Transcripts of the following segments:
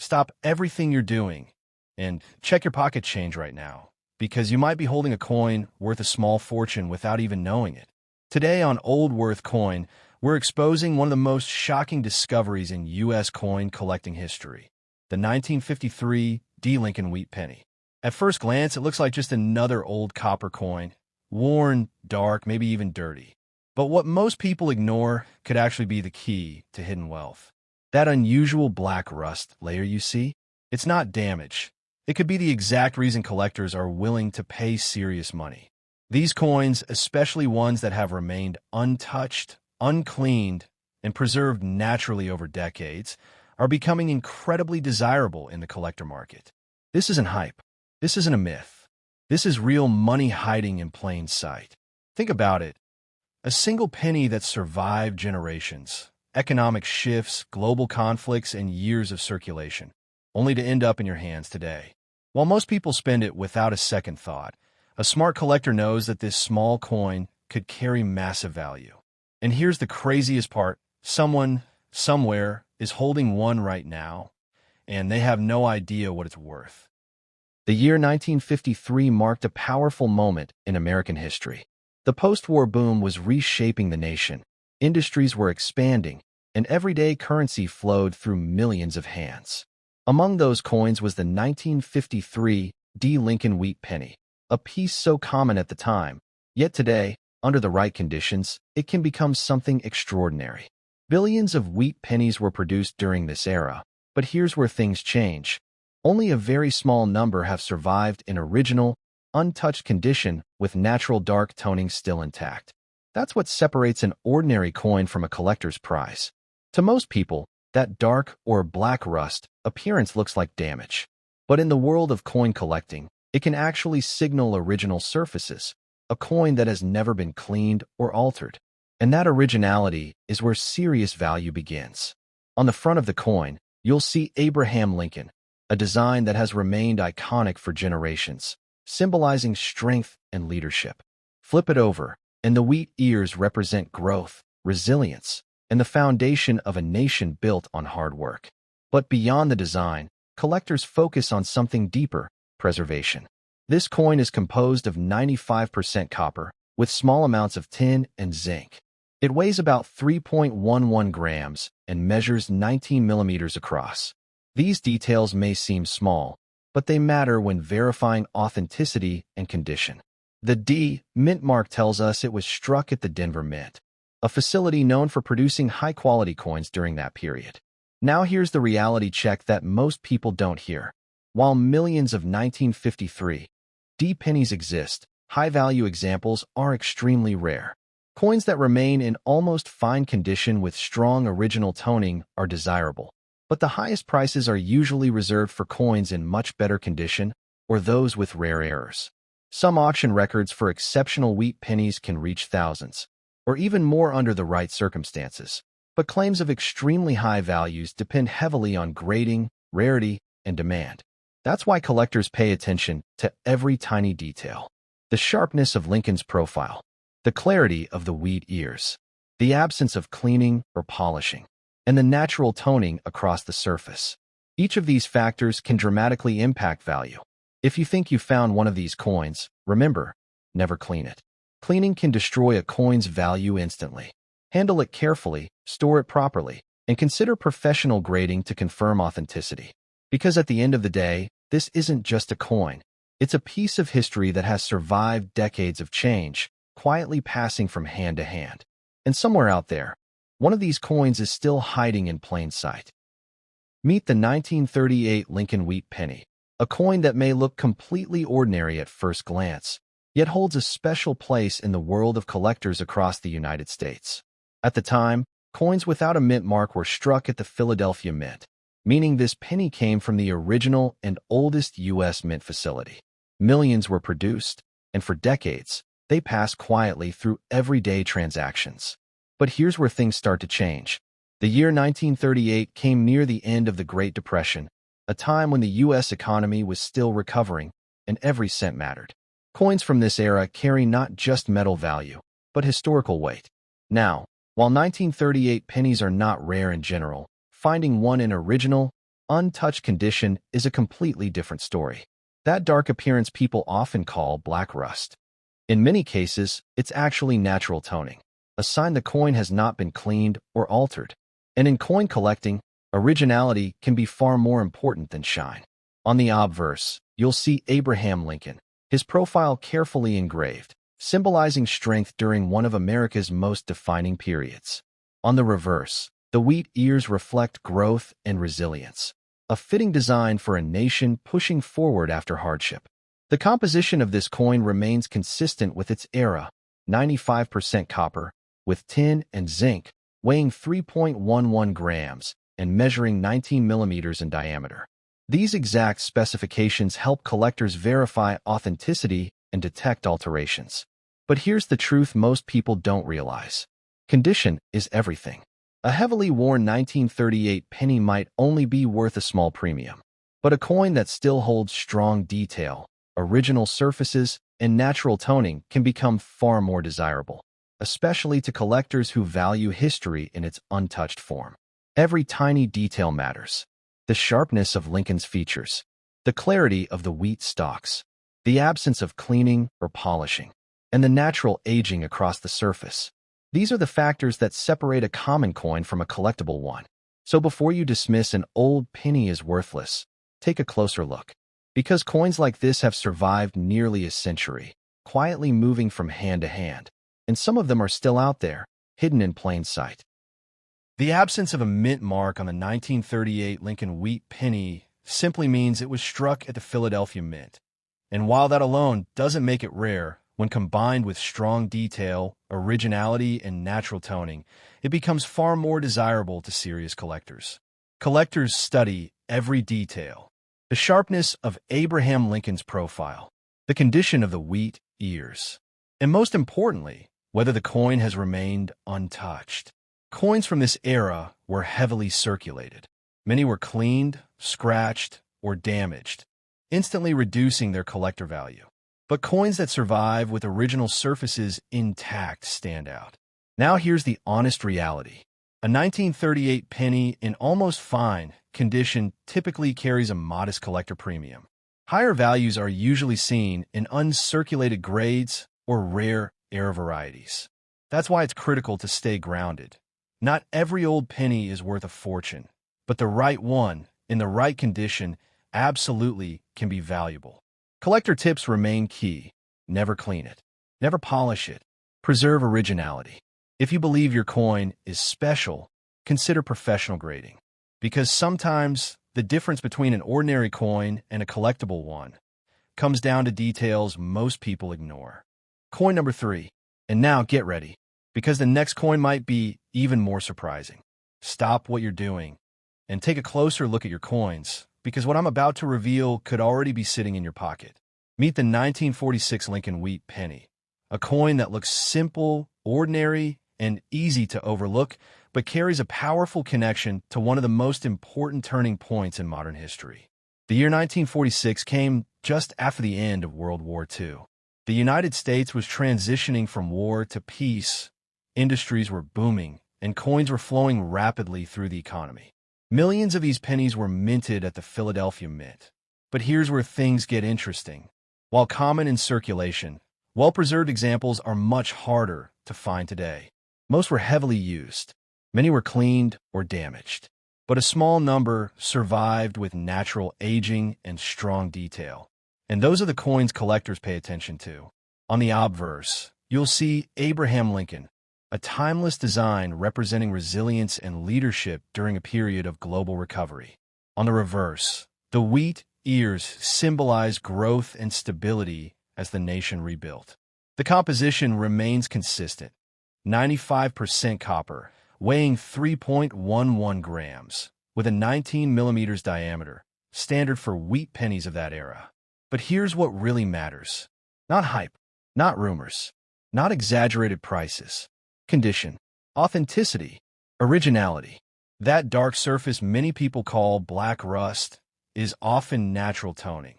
stop everything you're doing and check your pocket change right now, because you might be holding a coin worth a small fortune without even knowing it. Today on Old Worth Coin, we're exposing one of the most shocking discoveries in U.S. coin collecting history, the 1953 D. Lincoln Wheat Penny. At first glance, it looks like just another old copper coin, worn, dark, maybe even dirty. But what most people ignore could actually be the key to hidden wealth. That unusual black rust layer you see, it's not damage. It could be the exact reason collectors are willing to pay serious money. These coins, especially ones that have remained untouched, uncleaned, and preserved naturally over decades, are becoming incredibly desirable in the collector market. This isn't hype. This isn't a myth. This is real money hiding in plain sight. Think about it. A single penny that survived generations, economic shifts, global conflicts, and years of circulation, only to end up in your hands today. While most people spend it without a second thought, a smart collector knows that this small coin could carry massive value. And here's the craziest part. Someone, somewhere, is holding one right now, and they have no idea what it's worth. The year 1953 marked a powerful moment in American history. The post-war boom was reshaping the nation. Industries were expanding, and everyday currency flowed through millions of hands. Among those coins was the 1953 D. Lincoln Wheat Penny, a piece so common at the time. Yet today, under the right conditions, it can become something extraordinary. Billions of wheat pennies were produced during this era, but here's where things change. Only a very small number have survived in original, untouched condition with natural dark toning still intact. That's what separates an ordinary coin from a collector's prize. To most people, that dark or black rust appearance looks like damage. But in the world of coin collecting, it can actually signal original surfaces, a coin that has never been cleaned or altered. And that originality is where serious value begins. On the front of the coin, you'll see Abraham Lincoln, a design that has remained iconic for generations, symbolizing strength and leadership. Flip it over, and the wheat ears represent growth, resilience, and the foundation of a nation built on hard work. But beyond the design, collectors focus on something deeper: preservation. This coin is composed of 95% copper, with small amounts of tin and zinc. It weighs about 3.11 grams and measures 19 millimeters across. These details may seem small, but they matter when verifying authenticity and condition. The D mint mark tells us it was struck at the Denver Mint, a facility known for producing high-quality coins during that period. Now here's the reality check that most people don't hear. While millions of 1953 D pennies exist, high-value examples are extremely rare. Coins that remain in almost fine condition with strong original toning are desirable. But the highest prices are usually reserved for coins in much better condition or those with rare errors. Some auction records for exceptional wheat pennies can reach thousands, or even more under the right circumstances. But claims of extremely high values depend heavily on grading, rarity, and demand. That's why collectors pay attention to every tiny detail. The sharpness of Lincoln's profile, the clarity of the wheat ears, the absence of cleaning or polishing, and the natural toning across the surface. Each of these factors can dramatically impact value. If you think you found one of these coins, remember, never clean it. Cleaning can destroy a coin's value instantly. Handle it carefully, store it properly, and consider professional grading to confirm authenticity. Because at the end of the day, this isn't just a coin. It's a piece of history that has survived decades of change, quietly passing from hand to hand. And somewhere out there, one of these coins is still hiding in plain sight. Meet the 1938 Lincoln Wheat Penny, a coin that may look completely ordinary at first glance, yet holds a special place in the world of collectors across the United States. At the time, coins without a mint mark were struck at the Philadelphia Mint, meaning this penny came from the original and oldest U.S. mint facility. Millions were produced, and for decades, they passed quietly through everyday transactions. But here's where things start to change. The year 1938 came near the end of the Great Depression, a time when the U.S. economy was still recovering, and every cent mattered. Coins from this era carry not just metal value, but historical weight. Now, while 1938 pennies are not rare in general, finding one in original, untouched condition is a completely different story. That dark appearance people often call black rust. In many cases, it's actually natural toning, a sign the coin has not been cleaned or altered. And in coin collecting, originality can be far more important than shine. On the obverse, you'll see Abraham Lincoln, his profile carefully engraved, symbolizing strength during one of America's most defining periods. On the reverse, the wheat ears reflect growth and resilience, a fitting design for a nation pushing forward after hardship. The composition of this coin remains consistent with its era, 95% copper, with tin and zinc, weighing 3.11 grams and measuring 19 millimeters in diameter. These exact specifications help collectors verify authenticity and detect alterations. But here's the truth most people don't realize. Condition is everything. A heavily worn 1938 penny might only be worth a small premium, but a coin that still holds strong detail, original surfaces, and natural toning can become far more desirable, especially to collectors who value history in its untouched form. Every tiny detail matters. The sharpness of Lincoln's features, the clarity of the wheat stalks, the absence of cleaning or polishing, and the natural aging across the surface. These are the factors that separate a common coin from a collectible one. So before you dismiss an old penny as worthless, take a closer look. Because coins like this have survived nearly a century, quietly moving from hand to hand, and some of them are still out there, hidden in plain sight. The absence of a mint mark on the 1938 Lincoln wheat penny simply means it was struck at the Philadelphia Mint. And while that alone doesn't make it rare, when combined with strong detail, originality, and natural toning, it becomes far more desirable to serious collectors. Collectors study every detail: the sharpness of Abraham Lincoln's profile, the condition of the wheat ears, and most importantly, whether the coin has remained untouched. Coins from this era were heavily circulated. Many were cleaned, scratched, or damaged, instantly reducing their collector value. But coins that survive with original surfaces intact stand out. Now here's the honest reality. A 1938 penny in almost fine condition typically carries a modest collector premium. Higher values are usually seen in uncirculated grades or rare air varieties. That's why it's critical to stay grounded. Not every old penny is worth a fortune, but the right one, in the right condition, absolutely can be valuable. Collector tips remain key. Never clean it. Never polish it. Preserve originality. If you believe your coin is special, consider professional grading. Because sometimes the difference between an ordinary coin and a collectible one comes down to details most people ignore. Coin number 3. And now get ready, because the next coin might be even more surprising. Stop what you're doing and take a closer look at your coins, because what I'm about to reveal could already be sitting in your pocket. Meet the 1946 Lincoln wheat penny, a coin that looks simple, ordinary, and easy to overlook, but carries a powerful connection to one of the most important turning points in modern history. The year 1946 came just after the end of World War II. The United States was transitioning from war to peace, industries were booming, and coins were flowing rapidly through the economy. Millions of these pennies were minted at the Philadelphia Mint. But here's where things get interesting. While common in circulation, well-preserved examples are much harder to find today. Most were heavily used. Many were cleaned or damaged. But a small number survived with natural aging and strong detail. And those are the coins collectors pay attention to. On the obverse, you'll see Abraham Lincoln, a timeless design representing resilience and leadership during a period of global recovery. On the reverse, the wheat ears symbolize growth and stability as the nation rebuilt. The composition remains consistent: 95% copper, weighing 3.11 grams, with a 19 millimeters diameter, standard for wheat pennies of that era. But here's what really matters. Not hype, not rumors, not exaggerated prices. Condition, authenticity, originality. That dark surface many people call black rust is often natural toning,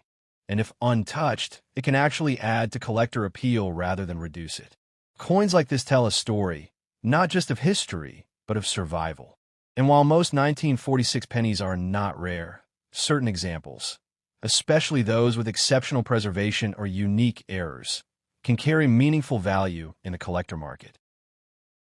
and if untouched, it can actually add to collector appeal rather than reduce it. Coins like this tell a story, not just of history, but of survival. And while most 1946 pennies are not rare, certain examples, especially those with exceptional preservation or unique errors, can carry meaningful value in the collector market.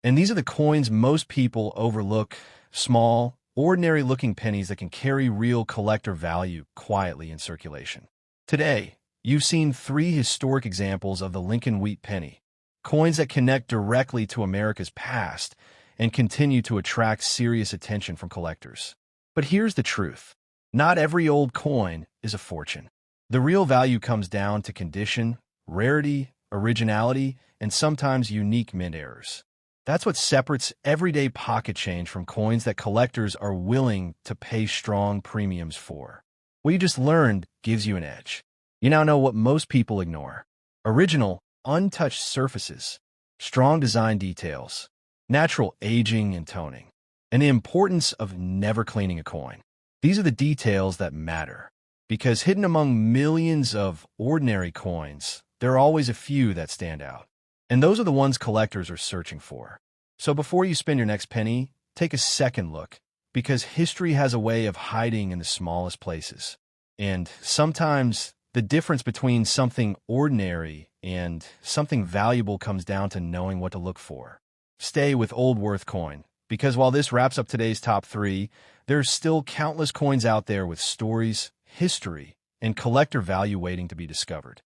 And these are the coins most people overlook: small, ordinary-looking pennies that can carry real collector value quietly in circulation. Today, you've seen 3 historic examples of the Lincoln Wheat penny, coins that connect directly to America's past and continue to attract serious attention from collectors. But here's the truth. Not every old coin is a fortune. The real value comes down to condition, rarity, originality, and sometimes unique mint errors. That's what separates everyday pocket change from coins that collectors are willing to pay strong premiums for. What you just learned gives you an edge. You now know what most people ignore: original, untouched surfaces, strong design details, natural aging and toning, and the importance of never cleaning a coin. These are the details that matter, because hidden among millions of ordinary coins, there are always a few that stand out. And those are the ones collectors are searching for. So before you spend your next penny, take a second look, because history has a way of hiding in the smallest places. And sometimes the difference between something ordinary and something valuable comes down to knowing what to look for. Stay with Old Worth Coin, because while this wraps up today's top 3, there's still countless coins out there with stories, history, and collector value waiting to be discovered.